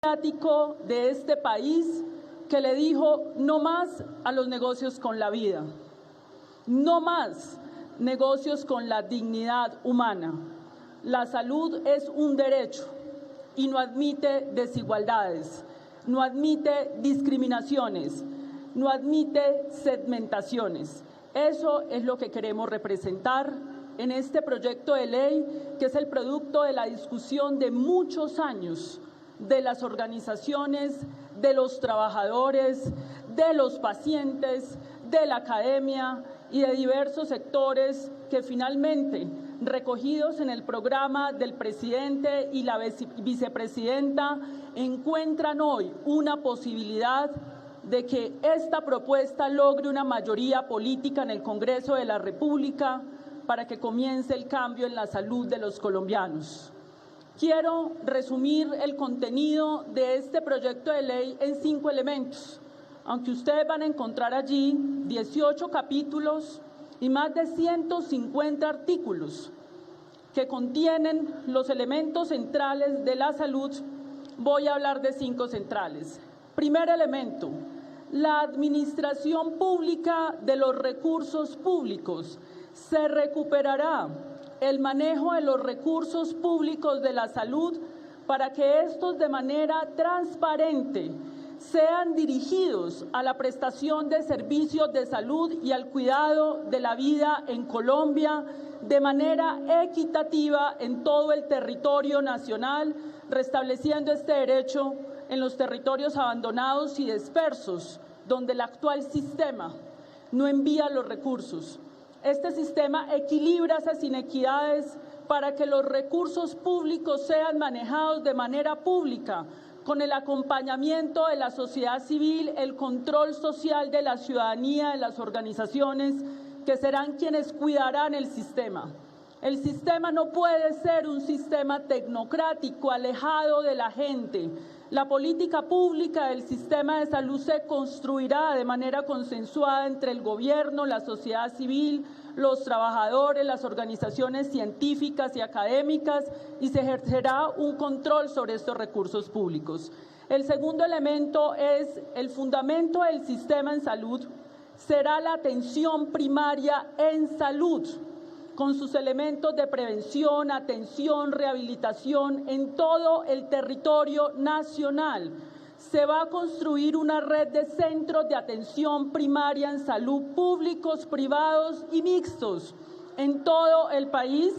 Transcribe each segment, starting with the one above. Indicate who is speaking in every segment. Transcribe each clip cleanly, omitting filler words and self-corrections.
Speaker 1: mediático de este país que le dijo no más a los negocios con la vida, no más negocios con la dignidad humana. La salud es un derecho y no admite desigualdades, no admite discriminaciones, no admite segmentaciones. Eso es lo que queremos representar en este proyecto de ley, que es el producto de la discusión de muchos años de las organizaciones, de los trabajadores, de los pacientes, de la academia y de diversos sectores que finalmente, recogidos en el programa del presidente y la vicepresidenta, encuentran hoy una posibilidad de que esta propuesta logre una mayoría política en el Congreso de la República para que comience el cambio en la salud de los colombianos. Quiero resumir el contenido de este proyecto de ley en 5 elementos, aunque ustedes van a encontrar allí 18 capítulos y más de 150 artículos que contienen los elementos centrales de la salud. Voy a hablar de 5 centrales. Primer elemento, la administración pública de los recursos públicos. Se recuperará el manejo de los recursos públicos de la salud para que estos de manera transparente sean dirigidos a la prestación de servicios de salud y al cuidado de la vida en Colombia de manera equitativa en todo el territorio nacional, restableciendo este derecho en los territorios abandonados y dispersos, donde el actual sistema no envía los recursos. Este sistema equilibra esas inequidades para que los recursos públicos sean manejados de manera pública, con el acompañamiento de la sociedad civil, el control social de la ciudadanía, de las organizaciones, que serán quienes cuidarán el sistema. El sistema no puede ser un sistema tecnocrático, alejado de la gente. La política pública del sistema de salud se construirá de manera consensuada entre el gobierno, la sociedad civil, los trabajadores, las organizaciones científicas y académicas, y se ejercerá un control sobre estos recursos públicos. El segundo elemento es el fundamento del sistema en salud, será la atención primaria en salud, con sus elementos de prevención, atención, rehabilitación en todo el territorio nacional. Se va a construir una red de centros de atención primaria en salud públicos, privados y mixtos en todo el país.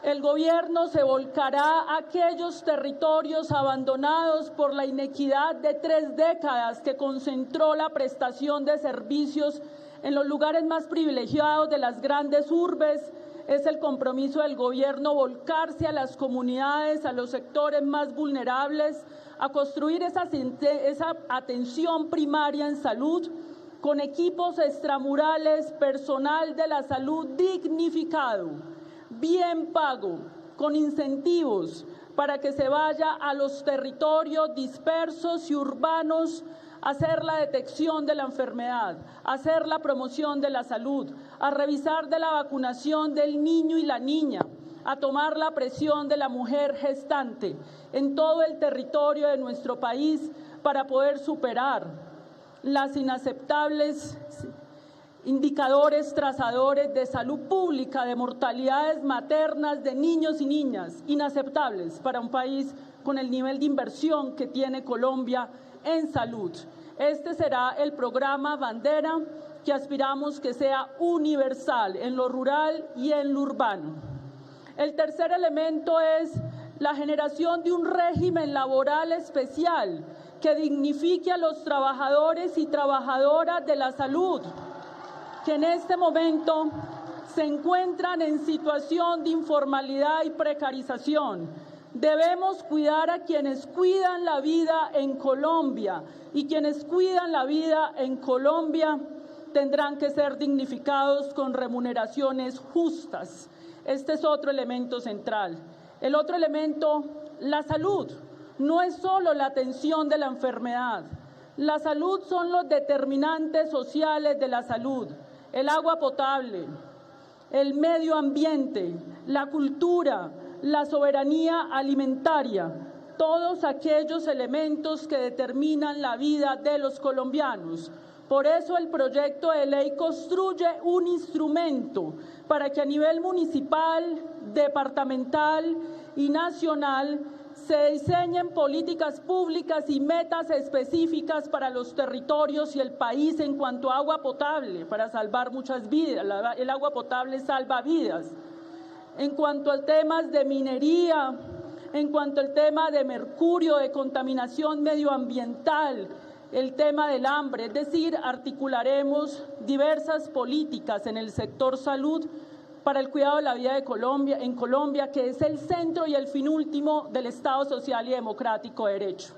Speaker 1: El gobierno se volcará a aquellos territorios abandonados por la inequidad de 3 décadas que concentró la prestación de servicios en los lugares más privilegiados de las grandes urbes. Es el compromiso del gobierno volcarse a las comunidades, a los sectores más vulnerables, a construir esa atención primaria en salud con equipos extramurales, personal de la salud dignificado, bien pago, con incentivos para que se vaya a los territorios dispersos y urbanos a hacer la detección de la enfermedad, a hacer la promoción de la salud, a revisar de la vacunación del niño y la niña, a tomar la presión de la mujer gestante en todo el territorio de nuestro país para poder superar las inaceptables indicadores trazadores de salud pública, de mortalidades maternas de niños y niñas, inaceptables para un país con el nivel de inversión que tiene Colombia en salud. Este será el programa bandera que aspiramos que sea universal en lo rural y en lo urbano. El tercer elemento es la generación de un régimen laboral especial que dignifique a los trabajadores y trabajadoras de la salud, que en este momento se encuentran en situación de informalidad y precarización. Debemos cuidar a quienes cuidan la vida en Colombia, y quienes cuidan la vida en Colombia tendrán que ser dignificados con remuneraciones justas. Este es otro elemento central. El otro elemento, la salud. No es solo la atención de la enfermedad. La salud son los determinantes sociales de la salud. El agua potable, el medio ambiente, la cultura, la soberanía alimentaria. todos aquellos elementos que determinan la vida de los colombianos. Por eso el proyecto de ley construye un instrumento para que a nivel municipal, departamental y nacional se diseñen políticas públicas y metas específicas para los territorios y el país en cuanto a agua potable, para salvar muchas vidas. El agua potable salva vidas. En cuanto a temas de minería, en cuanto al tema de mercurio, de contaminación medioambiental, el tema del hambre, es decir, articularemos diversas políticas en el sector salud para el cuidado de la vida en Colombia, que es el centro y el fin último del Estado social y democrático de derecho.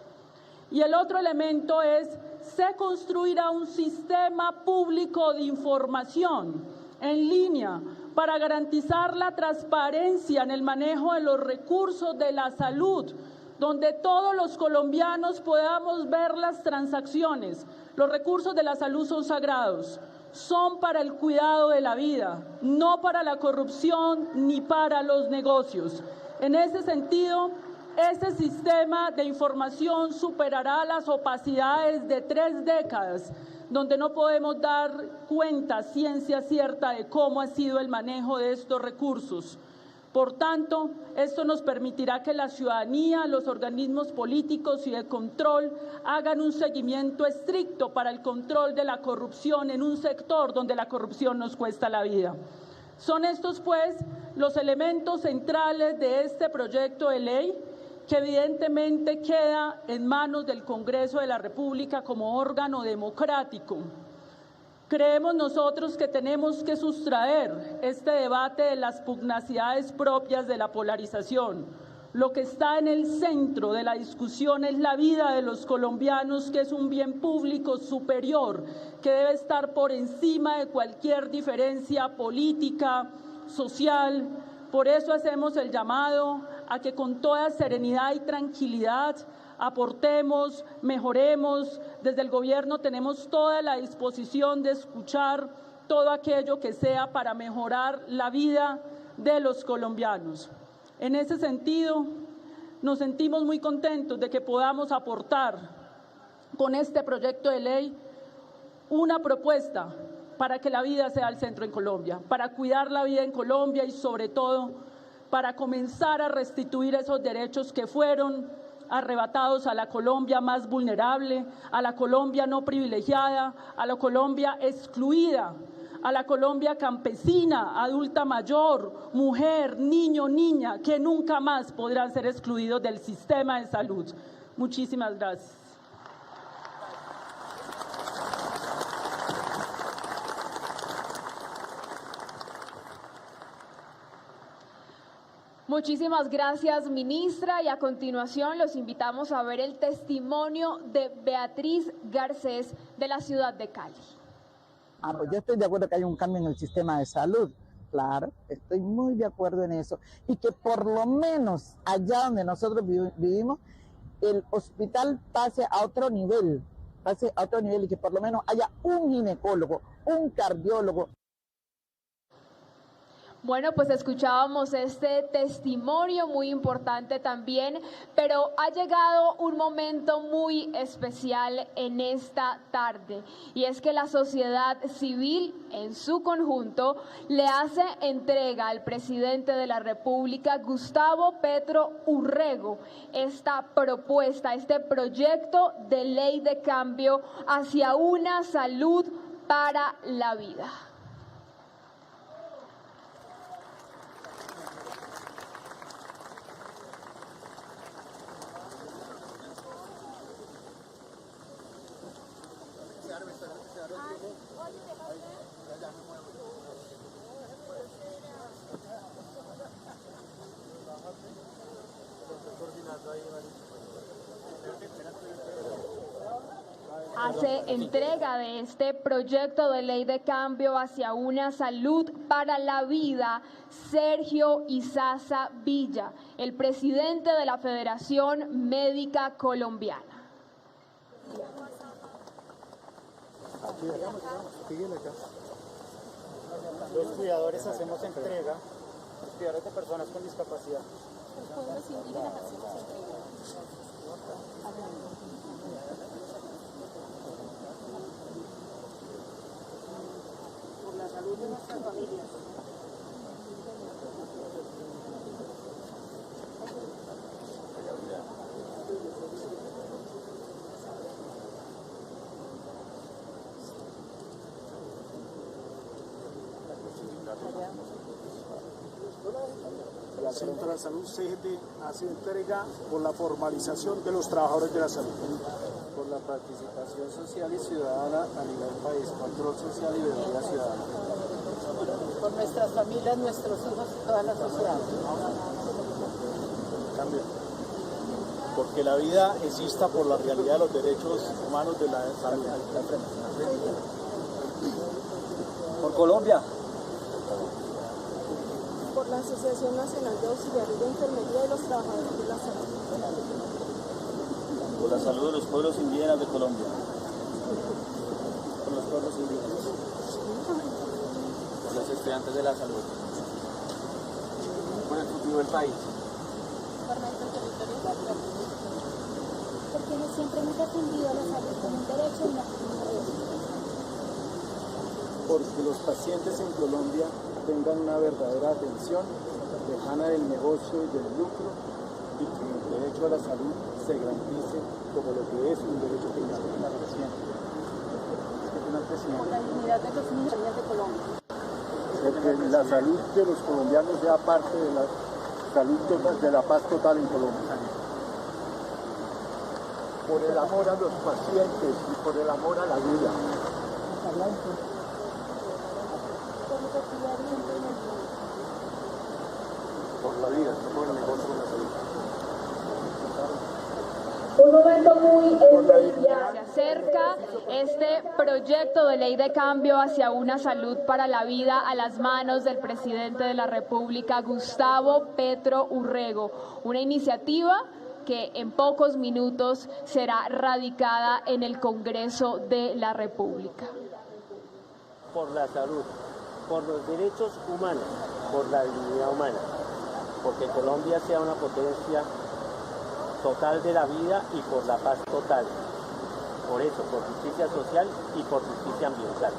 Speaker 1: Y el otro elemento es, se construirá un sistema público de información en línea para garantizar la transparencia en el manejo de los recursos de la salud, donde todos los colombianos podamos ver las transacciones. Los recursos de la salud son sagrados, son para el cuidado de la vida, no para la corrupción ni para los negocios. En ese sentido, ese sistema de información superará las opacidades de 3 décadas, donde no podemos dar cuenta ciencia cierta de cómo ha sido el manejo de estos recursos. Por tanto, esto nos permitirá que la ciudadanía, los organismos políticos y de control hagan un seguimiento estricto para el control de la corrupción en un sector donde la corrupción nos cuesta la vida. Son estos, pues, los elementos centrales de este proyecto de ley, que evidentemente queda en manos del Congreso de la República como órgano democrático. Creemos nosotros que tenemos que sustraer este debate de las pugnacidades propias de la polarización. Lo que está en el centro de la discusión es la vida de los colombianos, que es un bien público superior, que debe estar por encima de cualquier diferencia política, social. Por eso hacemos el llamado a que con toda serenidad y tranquilidad aportemos, mejoremos. Desde el gobierno tenemos toda la disposición de escuchar todo aquello que sea para mejorar la vida de los colombianos. En ese sentido, nos sentimos muy contentos de que podamos aportar con este proyecto de ley una propuesta para que la vida sea el centro en Colombia, para cuidar la vida en Colombia y sobre todo para comenzar a restituir esos derechos que fueron arrebatados a la Colombia más vulnerable, a la Colombia no privilegiada, a la Colombia excluida, a la Colombia campesina, adulta mayor, mujer, niño, niña, que nunca más podrán ser excluidos del sistema de salud. Muchísimas gracias.
Speaker 2: Muchísimas gracias, ministra, y a continuación los invitamos a ver el testimonio de Beatriz Garcés de la ciudad de Cali.
Speaker 3: Pues yo estoy de acuerdo que hay un cambio en el sistema de salud, claro, estoy muy de acuerdo en eso, y que por lo menos allá donde nosotros vivimos, el hospital pase a otro nivel y que por lo menos haya un ginecólogo, un cardiólogo.
Speaker 2: Bueno, pues escuchábamos este testimonio muy importante también, pero ha llegado un momento muy especial en esta tarde, y es que la sociedad civil en su conjunto le hace entrega al presidente de la República, Gustavo Petro Urrego, esta propuesta, este proyecto de ley de cambio hacia una salud para la vida. Hace entrega de este proyecto de ley de cambio hacia una salud para la vida Sergio Izaza Villa, el presidente de la Federación Médica Colombiana.
Speaker 4: Los cuidadores hacemos entrega, los cuidadores de personas con discapacidad. Los pueblos indígenas así nos entregaron. Por la salud de nuestras familias.
Speaker 5: El Centro de la Salud CGT hace entrega por la formalización de los trabajadores de la salud.
Speaker 6: Por la participación social y ciudadana a nivel país, control social y memoria ciudadana.
Speaker 4: Por nuestras familias, nuestros hijos y toda la sociedad.
Speaker 5: Cambio. Porque la vida exista por la realidad de los derechos humanos de la salud. Por Colombia.
Speaker 4: Por la Asociación Nacional de Auxiliares de Enfermería y los Trabajadores de la Salud.
Speaker 5: Por la salud de los pueblos indígenas de Colombia. Por los pueblos indígenas.
Speaker 6: Por los estudiantes de la salud. Por el futuro del país.
Speaker 4: Por nuestro territorio social. Por quienes siempre hemos defendido la salud como un derecho y no como un derecho.
Speaker 5: Porque los pacientes en Colombia tengan una verdadera atención lejana del negocio y del lucro y que el derecho a la salud se garantice como lo que es un derecho fundamental.
Speaker 4: Por la dignidad de los niños de Colombia.
Speaker 5: Que la salud de los colombianos sea parte de la salud total, de la paz total en Colombia. Por el amor a los pacientes y por el amor a la vida. Por la vida, no por el negocio de la salud.
Speaker 2: Un momento muy especial. Se acerca este proyecto de ley de cambio hacia una salud para la vida a las manos del presidente de la República, Gustavo Petro Urrego. Una iniciativa que en pocos minutos será radicada en el Congreso de la República.
Speaker 7: Por la salud, por los derechos humanos, por la dignidad humana, porque Colombia sea una potencia total de la vida y por la paz total. Por eso, por justicia social y por justicia ambiental.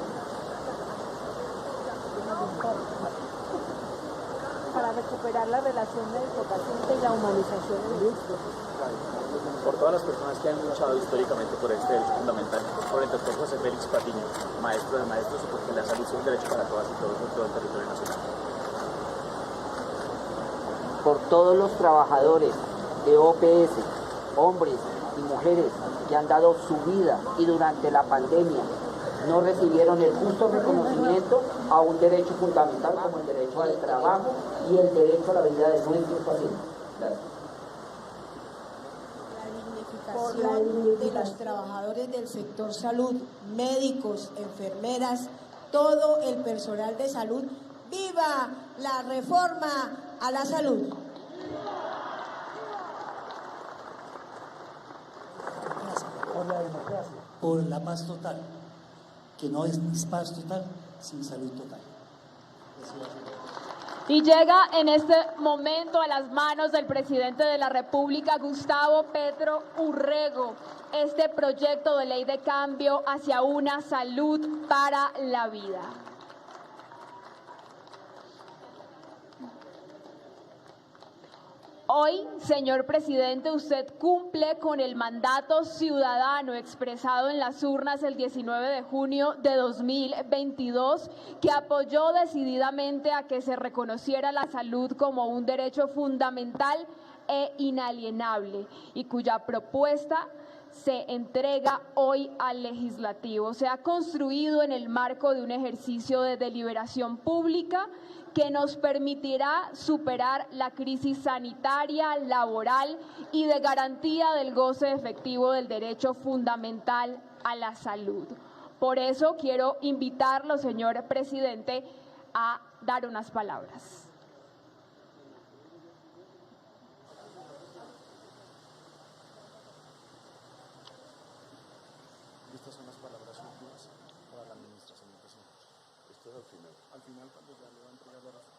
Speaker 4: Para recuperar la relación médico-paciente y la humanización del mismo.
Speaker 8: Por todas las personas que han luchado históricamente por este derecho fundamental, por el doctor José Félix Patiño, maestro de maestros, y porque la salud es un derecho para todas y todos en todo el territorio nacional.
Speaker 9: Por todos los trabajadores de OPS, hombres y mujeres que han dado su vida y durante la pandemia no recibieron el justo reconocimiento a un derecho fundamental como el derecho al trabajo y el derecho a la vida de nuestros pacientes. Gracias.
Speaker 10: Por la dignificación de los trabajadores del sector salud, médicos, enfermeras, todo el personal de salud. ¡Viva la reforma a la salud!
Speaker 11: Por la democracia, por la paz total, que no es paz total sin salud total.
Speaker 2: Y llega en este momento a las manos del presidente de la República, Gustavo Petro Urrego, este proyecto de ley de cambio hacia una salud para la vida. Hoy, señor presidente, usted cumple con el mandato ciudadano expresado en las urnas el 19 de junio de 2022, que apoyó decididamente a que se reconociera la salud como un derecho fundamental e inalienable y cuya propuesta se entrega hoy al legislativo. Se ha construido en el marco de un ejercicio de deliberación pública que nos permitirá superar la crisis sanitaria, laboral y de garantía del goce efectivo del derecho fundamental a la salud. Por eso quiero invitarlo, señor presidente, a dar unas palabras.
Speaker 5: Estas son las palabras últimas para la ministra, señor presidente. Esto es al final. Al final, cuando ya le va a entregar la razón.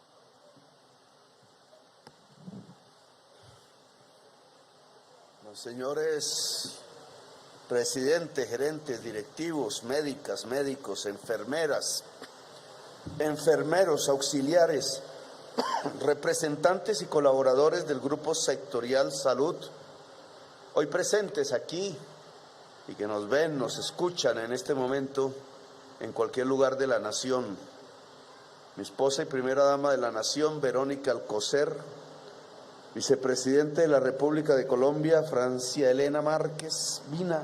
Speaker 12: Señores presidentes, gerentes, directivos, médicas, médicos, enfermeras, enfermeros, auxiliares, representantes y colaboradores del Grupo Sectorial Salud, hoy presentes aquí y que nos ven, nos escuchan en este momento en cualquier lugar de la nación. Mi esposa y primera dama de la nación, Verónica Alcocer, vicepresidente de la República de Colombia, Francia Elena Márquez Vina,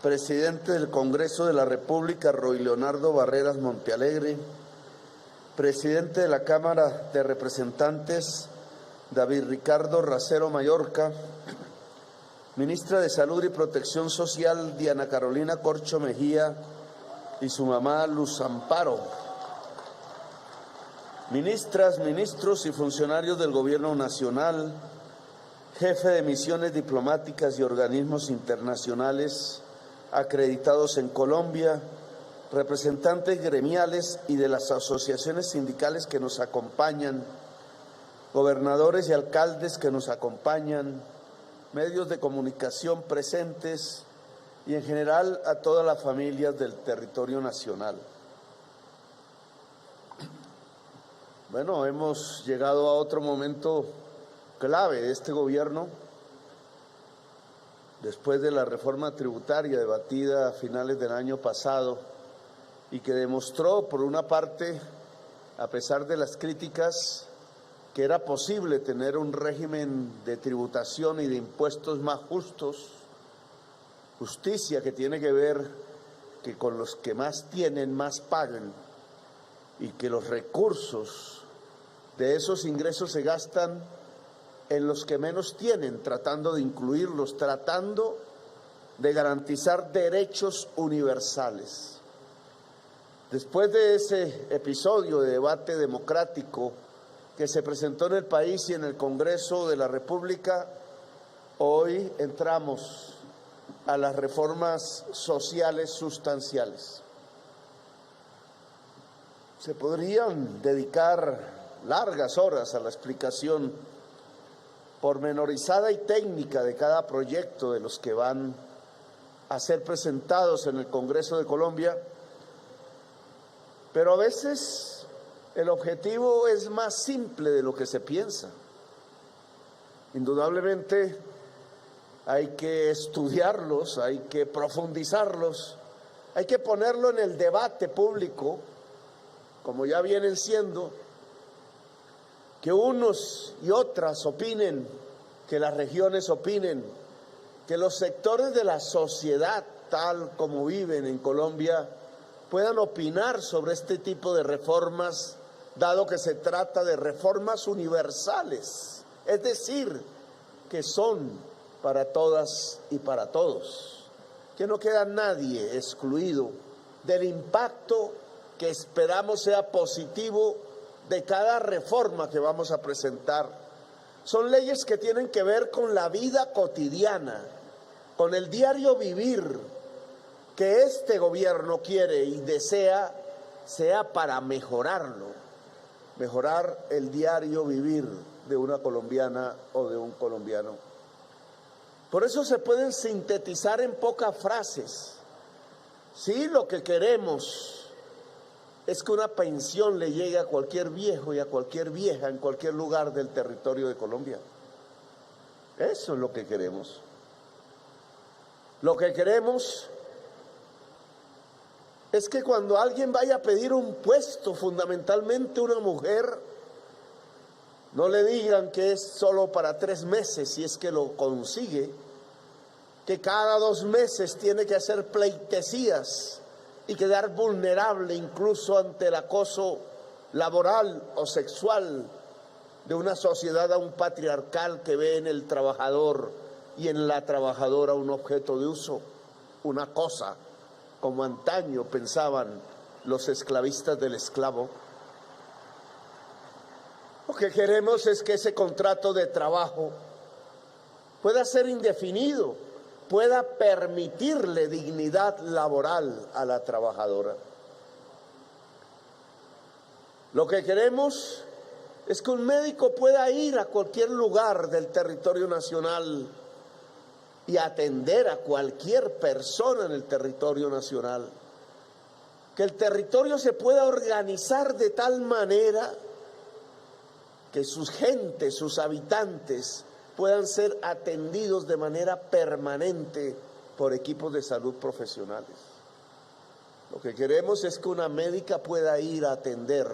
Speaker 12: presidente del Congreso de la República, Roy Leonardo Barreras Montealegre, presidente de la Cámara de Representantes, David Ricardo Racero Mallorca, ministra de Salud y Protección Social, Diana Carolina Corcho Mejía, y su mamá, Luz Amparo. Ministras, ministros y funcionarios del Gobierno Nacional, jefe de misiones diplomáticas y organismos internacionales acreditados en Colombia, representantes gremiales y de las asociaciones sindicales que nos acompañan, gobernadores y alcaldes que nos acompañan, medios de comunicación presentes y en general a todas las familias del territorio nacional. Bueno, hemos llegado a otro momento clave de este gobierno, después de la reforma tributaria debatida a finales del año pasado y que demostró, por una parte, a pesar de las críticas, que era posible tener un régimen de tributación y de impuestos más justos, justicia que tiene que ver que con los que más tienen, más pagan, y que los recursos de esos ingresos se gastan en los que menos tienen, tratando de incluirlos, tratando de garantizar derechos universales. Después de ese episodio de debate democrático que se presentó en el país y en el Congreso de la República, hoy entramos a las reformas sociales sustanciales. Se podrían dedicar largas horas a la explicación pormenorizada y técnica de cada proyecto de los que van a ser presentados en el Congreso de Colombia, pero a veces el objetivo es más simple de lo que se piensa. Indudablemente hay que estudiarlos, hay que profundizarlos, hay que ponerlo en el debate público, como ya vienen siendo, que unos y otras opinen, que las regiones opinen, que los sectores de la sociedad, tal como viven en Colombia, puedan opinar sobre este tipo de reformas, dado que se trata de reformas universales, es decir, que son para todas y para todos, que no queda nadie excluido del impacto que esperamos sea positivo de cada reforma que vamos a presentar. Son leyes que tienen que ver con la vida cotidiana, con el diario vivir que este gobierno quiere y desea sea para mejorarlo, mejorar el diario vivir de una colombiana o de un colombiano. Por eso se pueden sintetizar en pocas frases. Sí, lo que queremos es que una pensión le llegue a cualquier viejo y a cualquier vieja en cualquier lugar del territorio de Colombia. Eso es lo que queremos. Lo que queremos es que cuando alguien vaya a pedir un puesto, fundamentalmente una mujer, no le digan que es solo para 3 meses si es que lo consigue, que cada 2 meses tiene que hacer pleitesías y quedar vulnerable incluso ante el acoso laboral o sexual de una sociedad aún patriarcal que ve en el trabajador y en la trabajadora un objeto de uso, una cosa, como antaño pensaban los esclavistas del esclavo. Lo que queremos es que ese contrato de trabajo pueda ser indefinido, pueda permitirle dignidad laboral a la trabajadora. Lo que queremos es que un médico pueda ir a cualquier lugar del territorio nacional y atender a cualquier persona en el territorio nacional. Que el territorio se pueda organizar de tal manera que sus gentes, sus habitantes, puedan ser atendidos de manera permanente por equipos de salud profesionales. Lo que queremos es que una médica pueda ir a atender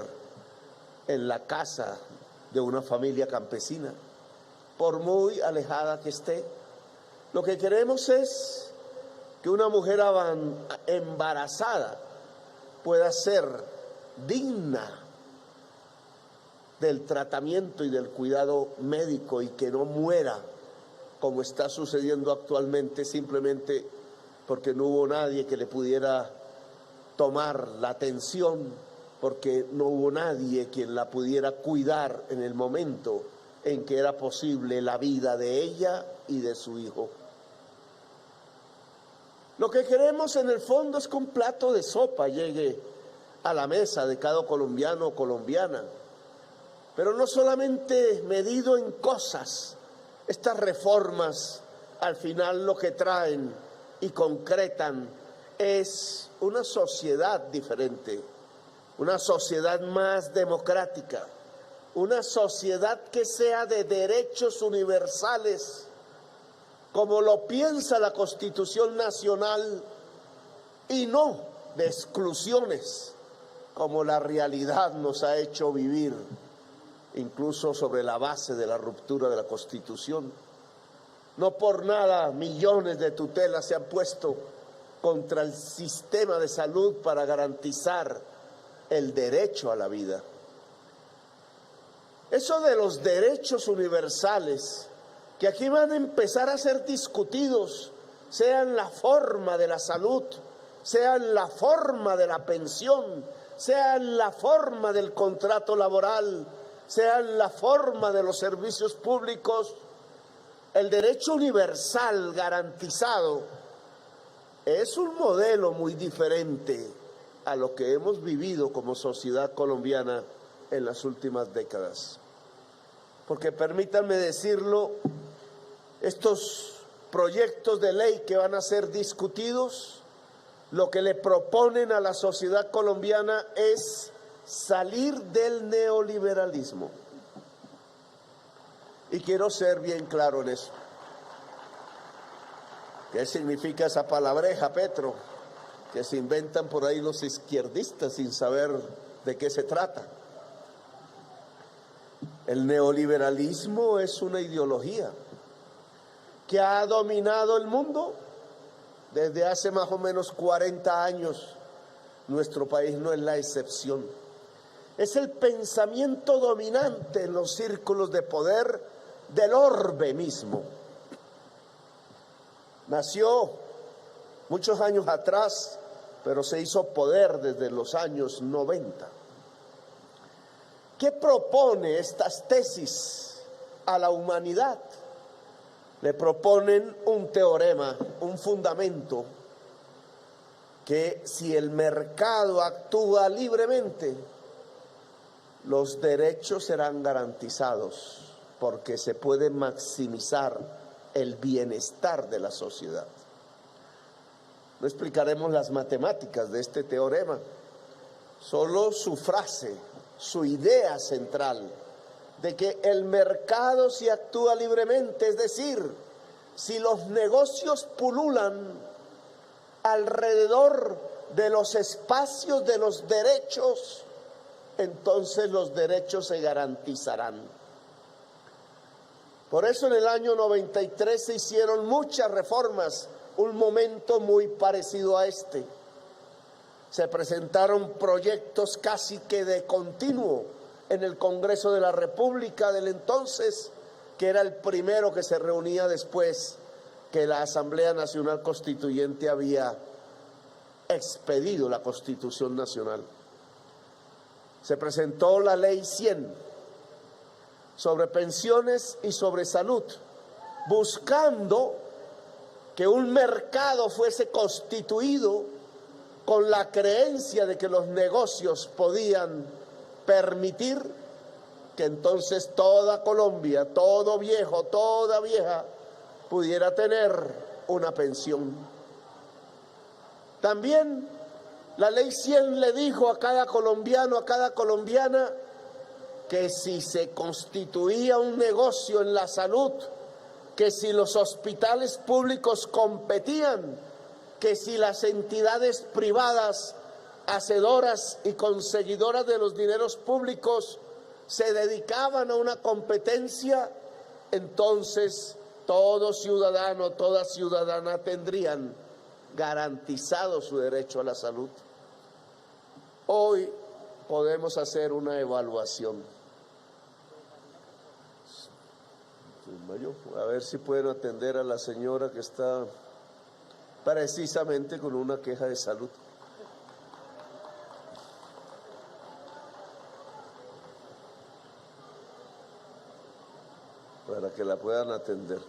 Speaker 12: en la casa de una familia campesina, por muy alejada que esté. Lo que queremos es que una mujer embarazada pueda ser digna del tratamiento y del cuidado médico y que no muera, como está sucediendo actualmente, simplemente porque no hubo nadie que le pudiera tomar la atención, porque no hubo nadie quien la pudiera cuidar en el momento en que era posible la vida de ella y de su hijo. Lo que queremos en el fondo es que un plato de sopa llegue a la mesa de cada colombiano o colombiana, pero no solamente medido en cosas. Estas reformas al final lo que traen y concretan es una sociedad diferente, una sociedad más democrática, una sociedad que sea de derechos universales, como lo piensa la Constitución Nacional, y no de exclusiones, como la realidad nos ha hecho vivir, incluso sobre la base de la ruptura de la Constitución. No por nada millones de tutelas se han puesto contra el sistema de salud para garantizar el derecho a la vida. Eso de los derechos universales, que aquí van a empezar a ser discutidos, sean la forma de la salud, sean la forma de la pensión, sean la forma del contrato laboral, sean la forma de los servicios públicos, el derecho universal garantizado es un modelo muy diferente a lo que hemos vivido como sociedad colombiana en las últimas décadas. Porque permítanme decirlo, estos proyectos de ley que van a ser discutidos, lo que le proponen a la sociedad colombiana es salir del neoliberalismo. Y quiero ser bien claro en eso. ¿Qué significa esa palabreja, Petro? Que se inventan por ahí los izquierdistas sin saber de qué se trata. El neoliberalismo es una ideología que ha dominado el mundo desde hace más o menos 40 años. Nuestro país no es la excepción. Es el pensamiento dominante en los círculos de poder del orbe mismo. Nació muchos años atrás, pero se hizo poder desde los años 90. ¿Qué propone estas tesis a la humanidad? Le proponen un teorema, un fundamento, que si el mercado actúa libremente, los derechos serán garantizados, porque se puede maximizar el bienestar de la sociedad. No explicaremos las matemáticas de este teorema, solo su frase, su idea central, de que el mercado si actúa libremente, es decir, si los negocios pululan alrededor de los espacios de los derechos, entonces los derechos se garantizarán. Por eso en el año 93 se hicieron muchas reformas, un momento muy parecido a este. Se presentaron proyectos casi que de continuo en el Congreso de la República del entonces, que era el primero que se reunía después que la Asamblea Nacional Constituyente había expedido la Constitución Nacional. Se presentó la Ley 100 sobre pensiones y sobre salud, buscando que un mercado fuese constituido con la creencia de que los negocios podían permitir que entonces toda Colombia, todo viejo, toda vieja, pudiera tener una pensión. También la ley 100 le dijo a cada colombiano, a cada colombiana, que si se constituía un negocio en la salud, que si los hospitales públicos competían, que si las entidades privadas hacedoras y conseguidoras de los dineros públicos se dedicaban a una competencia, entonces todo ciudadano, toda ciudadana tendrían garantizado su derecho a la salud. Hoy podemos hacer una evaluación. A ver si pueden atender a la señora que está precisamente con una queja de salud. Para que la puedan atender.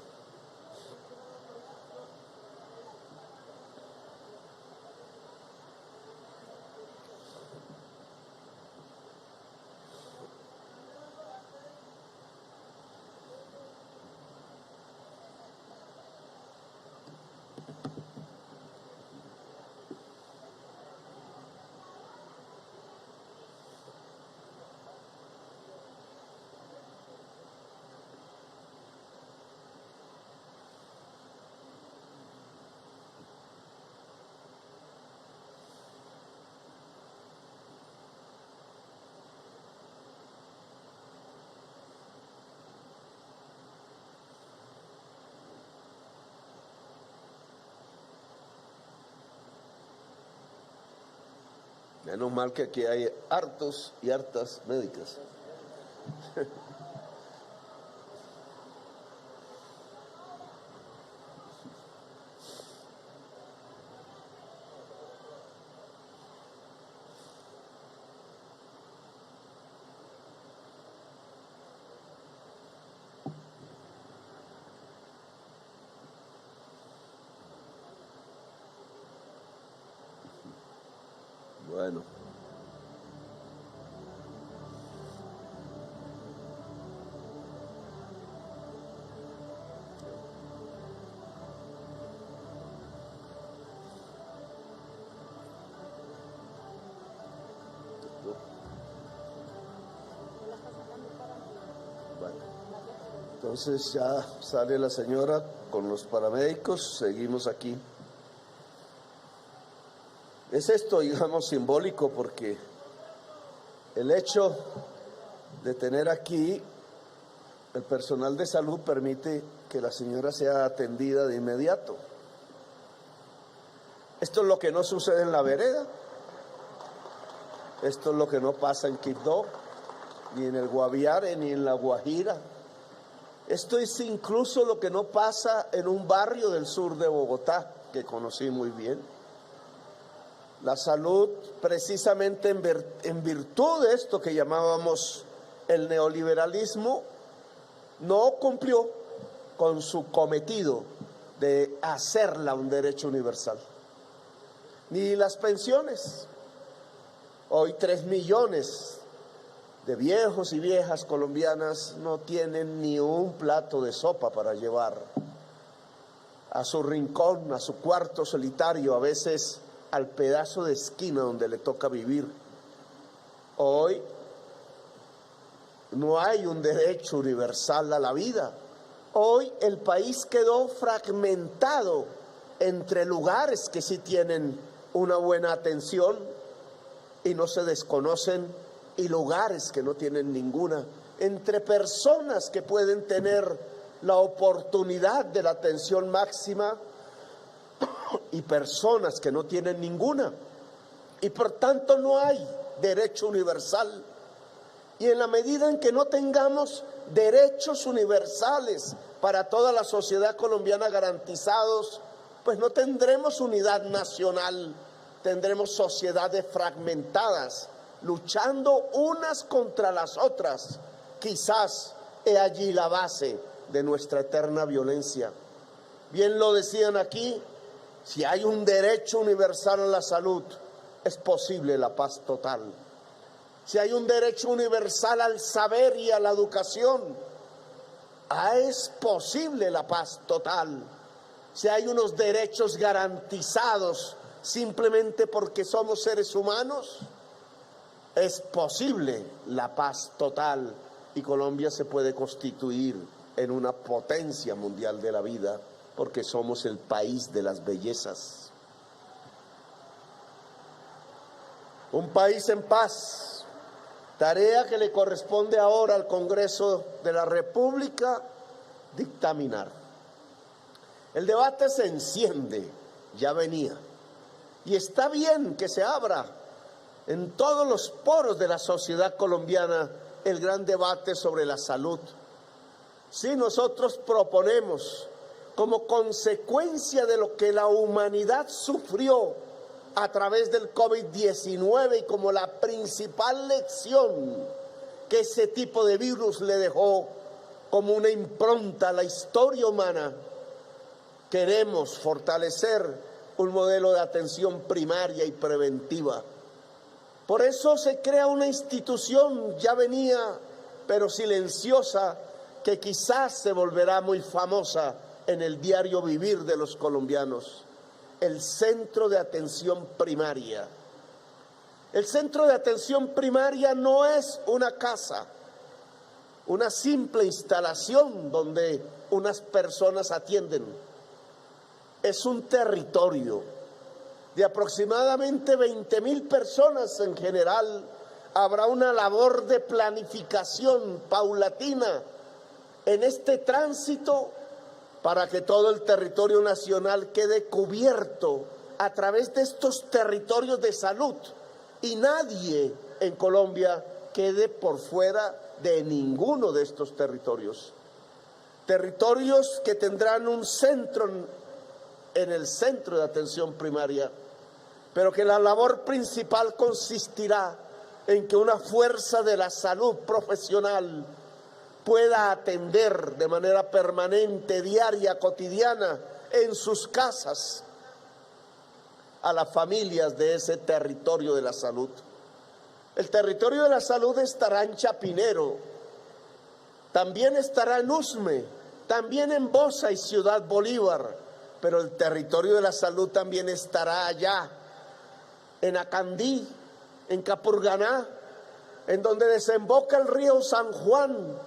Speaker 12: Menos mal que aquí hay hartos y hartas médicas. Bueno. Bueno. Entonces ya sale la señora con los paramédicos, seguimos aquí. Es esto, digamos, simbólico, porque el hecho de tener aquí el personal de salud permite que la señora sea atendida de inmediato. Esto es lo que no sucede en la vereda, esto es lo que no pasa en Quibdó, ni en el Guaviare, ni en La Guajira. Esto es incluso lo que no pasa en un barrio del sur de Bogotá, que conocí muy bien. La salud, precisamente en virtud de esto que llamábamos el neoliberalismo, no cumplió con su cometido de hacerla un derecho universal. Ni las pensiones. Hoy 3 millones de viejos y viejas colombianas no tienen ni un plato de sopa para llevar a su rincón, a su cuarto solitario, a veces al pedazo de esquina donde le toca vivir. Hoy no hay un derecho universal a la vida. Hoy el país quedó fragmentado entre lugares que sí tienen una buena atención y no se desconocen, y lugares que no tienen ninguna, entre personas que pueden tener la oportunidad de la atención máxima y personas que no tienen ninguna, y por tanto no hay derecho universal. Y en la medida en que no tengamos derechos universales para toda la sociedad colombiana garantizados, pues no tendremos unidad nacional, tendremos sociedades fragmentadas, luchando unas contra las otras. Quizás he allí la base de nuestra eterna violencia. Bien lo decían aquí, si hay un derecho universal a la salud, es posible la paz total. Si hay un derecho universal al saber y a la educación, Es posible la paz total si hay unos derechos garantizados simplemente porque somos seres humanos. Es posible la paz total y Colombia se puede constituir en una potencia mundial de la vida porque somos el país de las bellezas. Un país en paz, tarea que le corresponde ahora al Congreso de la República dictaminar. El debate se enciende, ya venía, y está bien que se abra en todos los poros de la sociedad colombiana el gran debate sobre la salud. Si nosotros proponemos, como consecuencia de lo que la humanidad sufrió a través del COVID-19 y como la principal lección que ese tipo de virus le dejó como una impronta a la historia humana, queremos fortalecer un modelo de atención primaria y preventiva. Por eso se crea una institución, ya venía, pero silenciosa, que quizás se volverá muy famosa en el diario vivir de los colombianos: el Centro de Atención Primaria. El Centro de Atención Primaria no es una casa, una simple instalación donde unas personas atienden. Es un territorio de aproximadamente 20.000 personas en general. Habrá una labor de planificación paulatina en este tránsito para que todo el territorio nacional quede cubierto a través de estos territorios de salud y nadie en Colombia quede por fuera de ninguno de estos territorios. Territorios que tendrán un centro en el centro de atención primaria, pero que la labor principal consistirá en que una fuerza de la salud profesional pueda atender de manera permanente, diaria, cotidiana, en sus casas, a las familias de ese territorio de la salud. El territorio de la salud estará en Chapinero, también estará en Usme, también en Bosa y Ciudad Bolívar, pero el territorio de la salud también estará allá, en Acandí, en Capurganá, en donde desemboca el río San Juan,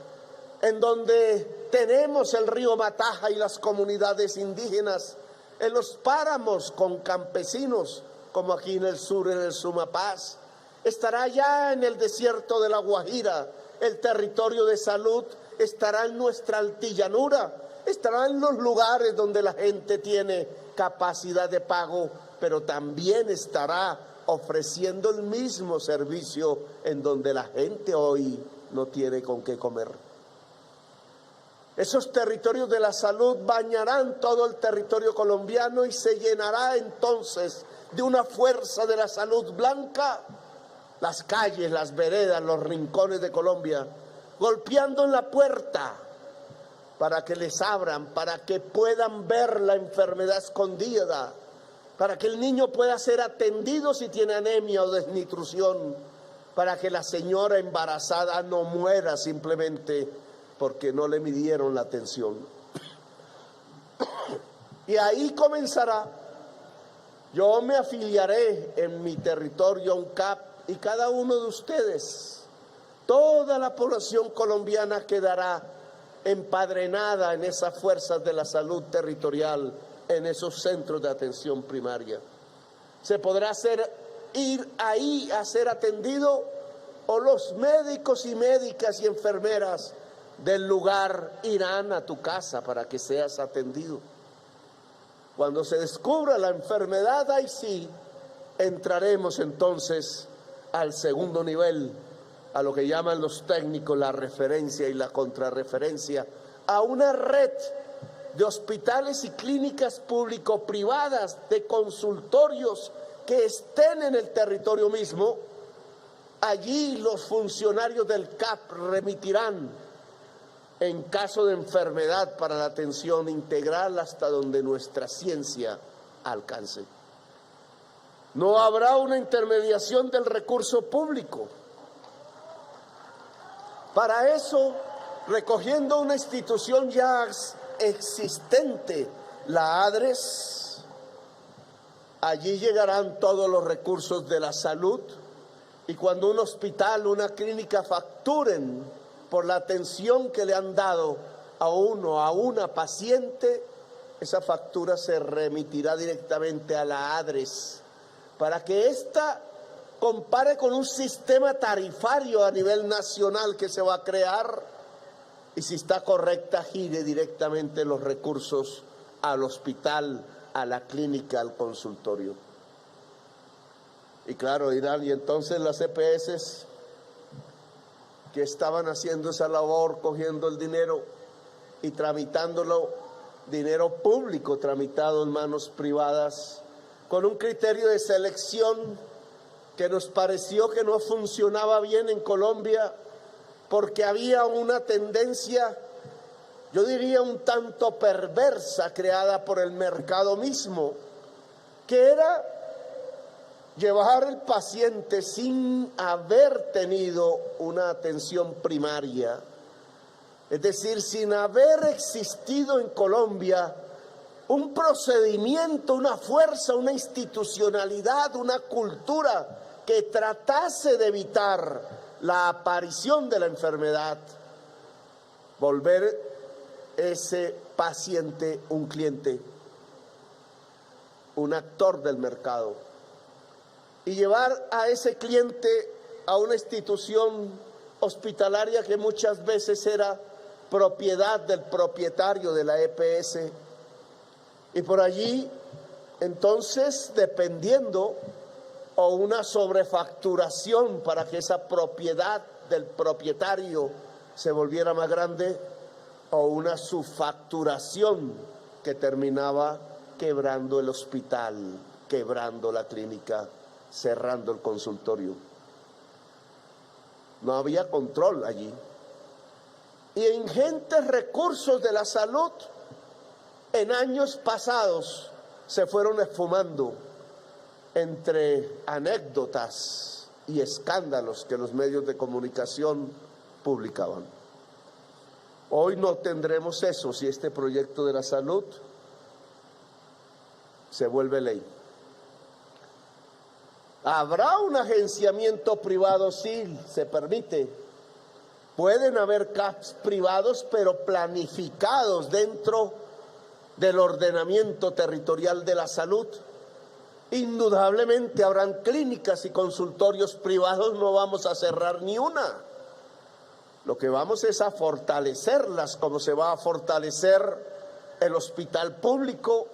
Speaker 12: en donde tenemos el río Mataja y las comunidades indígenas, en los páramos con campesinos, como aquí en el sur, en el Sumapaz. Estará allá en el desierto de La Guajira, el territorio de salud, estará en nuestra altillanura, estará en los lugares donde la gente tiene capacidad de pago, pero también estará ofreciendo el mismo servicio en donde la gente hoy no tiene con qué comer. Esos territorios de la salud bañarán todo el territorio colombiano y se llenará entonces de una fuerza de la salud blanca las calles, las veredas, los rincones de Colombia, golpeando en la puerta para que les abran, para que puedan ver la enfermedad escondida, para que el niño pueda ser atendido si tiene anemia o desnutrición, para que la señora embarazada no muera simplemente porque no le midieron la atención. Y ahí comenzará. Yo me afiliaré en mi territorio a un CAP y cada uno de ustedes, toda la población colombiana quedará empadrenada en esas fuerzas de la salud territorial, en esos centros de atención primaria. Se podrá ir ahí a ser atendido, o los médicos y médicas y enfermeras del lugar irán a tu casa para que seas atendido. Cuando se descubra la enfermedad, ahí sí entraremos entonces al segundo nivel, a lo que llaman los técnicos la referencia y la contrarreferencia, a una red de hospitales y clínicas público-privadas, de consultorios que estén en el territorio mismo. Allí los funcionarios del CAP remitirán en caso de enfermedad para la atención integral hasta donde nuestra ciencia alcance. No habrá una intermediación del recurso público. Para eso recogiendo una institución ya existente, la ADRES. Allí llegarán todos los recursos de la salud, y cuando un hospital, una clínica facturen por la atención que le han dado a uno, a una paciente, esa factura se remitirá directamente a la ADRES para que ésta compare con un sistema tarifario a nivel nacional que se va a crear, y si está correcta, gire directamente los recursos al hospital, a la clínica, al consultorio. Y claro, dirán, y entonces las EPS que estaban haciendo esa labor, cogiendo el dinero y tramitándolo, dinero público tramitado en manos privadas, con un criterio de selección que nos pareció que no funcionaba bien en Colombia, porque había una tendencia, yo diría un tanto perversa, creada por el mercado mismo, que era llevar al paciente sin haber tenido una atención primaria, es decir, sin haber existido en Colombia un procedimiento, una fuerza, una institucionalidad, una cultura que tratase de evitar la aparición de la enfermedad, volver ese paciente un cliente, un actor del mercado, y llevar a ese cliente a una institución hospitalaria que muchas veces era propiedad del propietario de la EPS, y por allí entonces, dependiendo, o una sobrefacturación para que esa propiedad del propietario se volviera más grande, o una subfacturación que terminaba quebrando el hospital, quebrando la clínica, cerrando el consultorio. No había control allí. Y ingentes recursos de la salud en años pasados se fueron esfumando entre anécdotas y escándalos que los medios de comunicación publicaban. Hoy no tendremos eso si este proyecto de la salud se vuelve ley. ¿Habrá un agenciamiento privado? Sí, se permite. Pueden haber CAPs privados, pero planificados dentro del ordenamiento territorial de la salud. Indudablemente habrán clínicas y consultorios privados, no vamos a cerrar ni una. Lo que vamos es a fortalecerlas, como se va a fortalecer el hospital público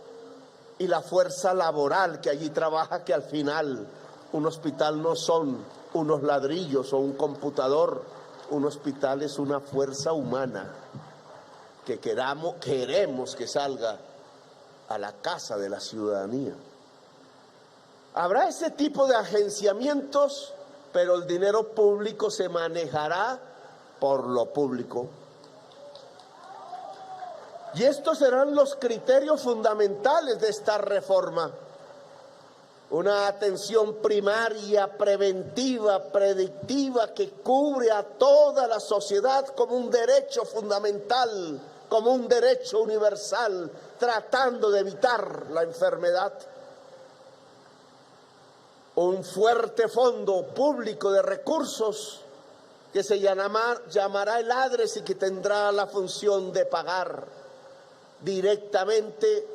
Speaker 12: y la fuerza laboral que allí trabaja, que al final un hospital no son unos ladrillos o un computador, un hospital es una fuerza humana que queremos que salga a la casa de la ciudadanía. Habrá ese tipo de agenciamientos, pero el dinero público se manejará por lo público. Y estos serán los criterios fundamentales de esta reforma. Una atención primaria, preventiva, predictiva, que cubre a toda la sociedad como un derecho fundamental, como un derecho universal, tratando de evitar la enfermedad. Un fuerte fondo público de recursos que se llamará el ADRES y que tendrá la función de pagar directamente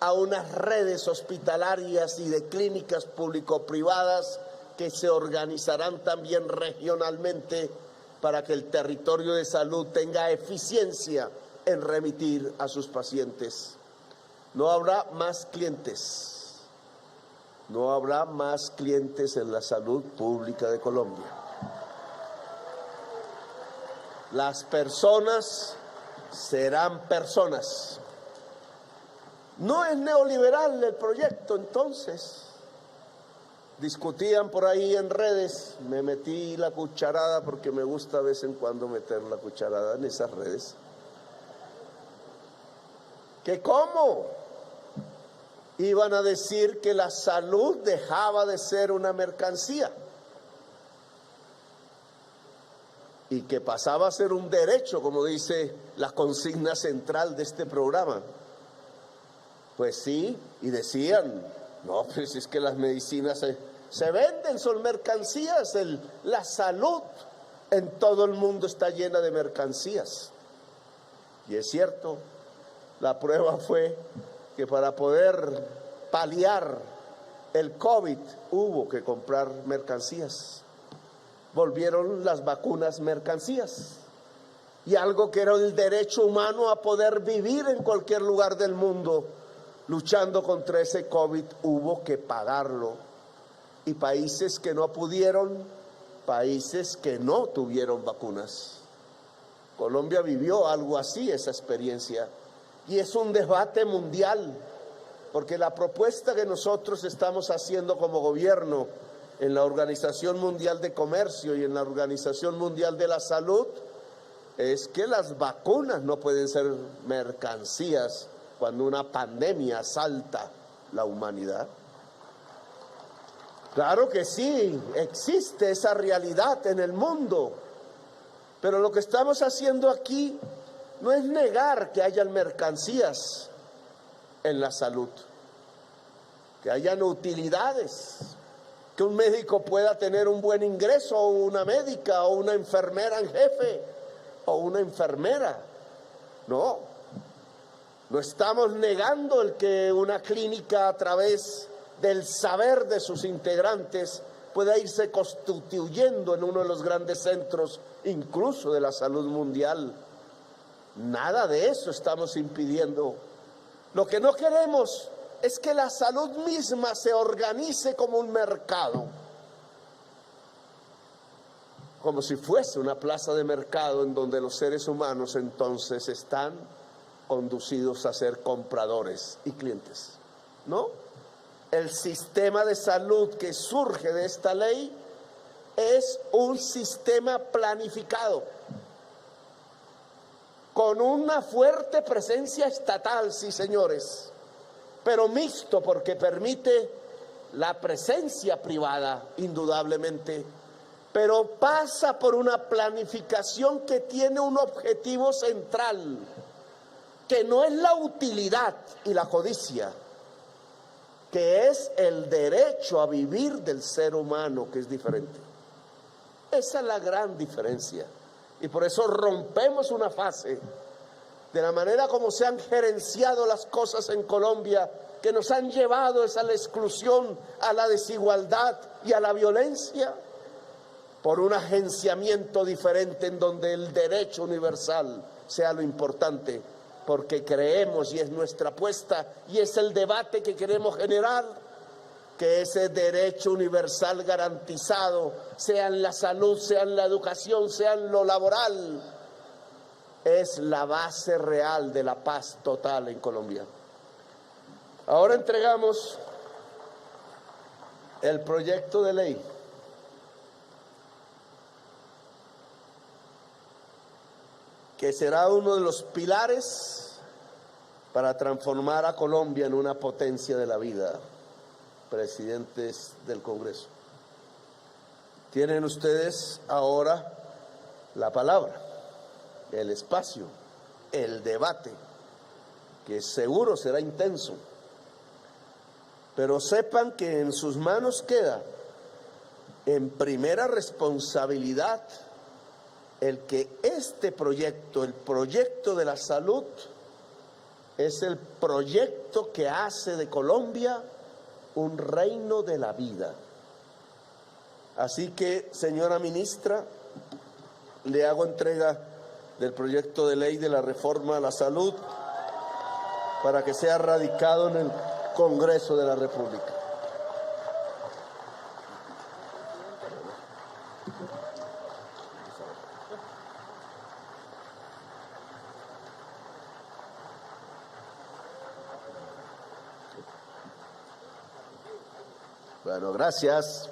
Speaker 12: a unas redes hospitalarias y de clínicas público-privadas que se organizarán también regionalmente para que el territorio de salud tenga eficiencia en remitir a sus pacientes. No habrá más clientes. No habrá más clientes en la salud pública de Colombia. Las personas serán personas. No es neoliberal el proyecto, entonces. Discutían por ahí en redes, me metí la cucharada porque me gusta de vez en cuando meter la cucharada en esas redes. ¿Que cómo? Iban a decir que la salud dejaba de ser una mercancía. y que pasaba a ser un derecho, como dice la consigna central de este programa. Pues sí, y decían, no, pues es que las medicinas se venden, son mercancías, la salud en todo el mundo está llena de mercancías. Y es cierto, la prueba fue que para poder paliar el COVID hubo que comprar mercancías. Volvieron las vacunas mercancías. Y algo que era el derecho humano a poder vivir en cualquier lugar del mundo, luchando contra ese COVID, hubo que pagarlo. Y países que no pudieron, países que no tuvieron vacunas. Colombia vivió algo así, esa experiencia. Y es un debate mundial, porque la propuesta que nosotros estamos haciendo como gobierno en la Organización Mundial de Comercio y en la Organización Mundial de la Salud es que las vacunas no pueden ser mercancías cuando una pandemia asalta la humanidad. Claro que sí, existe esa realidad en el mundo, pero lo que estamos haciendo aquí no es negar que hayan mercancías en la salud, que hayan utilidades, que un médico pueda tener un buen ingreso, o una médica, o una enfermera en jefe, o una enfermera. No estamos negando el que una clínica, a través del saber de sus integrantes, pueda irse constituyendo en uno de los grandes centros, incluso de la salud mundial. Nada de eso estamos impidiendo. Lo que no queremos es que la salud misma se organice como un mercado, como si fuese una plaza de mercado en donde los seres humanos entonces están conducidos a ser compradores y clientes. No, el sistema de salud que surge de esta ley es un sistema planificado, con una fuerte presencia estatal, sí señores, pero mixto, porque permite la presencia privada, indudablemente, pero pasa por una planificación que tiene un objetivo central, que no es la utilidad y la codicia, que es el derecho a vivir del ser humano, que es diferente. Esa es la gran diferencia. Y por eso rompemos una fase de la manera como se han gerenciado las cosas en Colombia, que nos han llevado a la exclusión, a la desigualdad y a la violencia, por un agenciamiento diferente en donde el derecho universal sea lo importante, porque creemos, y es nuestra apuesta, y es el debate que queremos generar, que ese derecho universal garantizado, sea en la salud, sea en la educación, sea en lo laboral, es la base real de la paz total en Colombia. Ahora entregamos el proyecto de ley que será uno de los pilares para transformar a Colombia en una potencia de la vida. Presidentes del Congreso, tienen ustedes ahora la palabra, el espacio, el debate, que seguro será intenso, pero sepan que en sus manos queda en primera responsabilidad el que este proyecto, el proyecto de la salud, es el proyecto que hace de Colombia un reino de la vida. Así que, señora ministra, le hago entrega del proyecto de ley de la reforma a la salud para que sea radicado en el Congreso de la República. Bueno, gracias.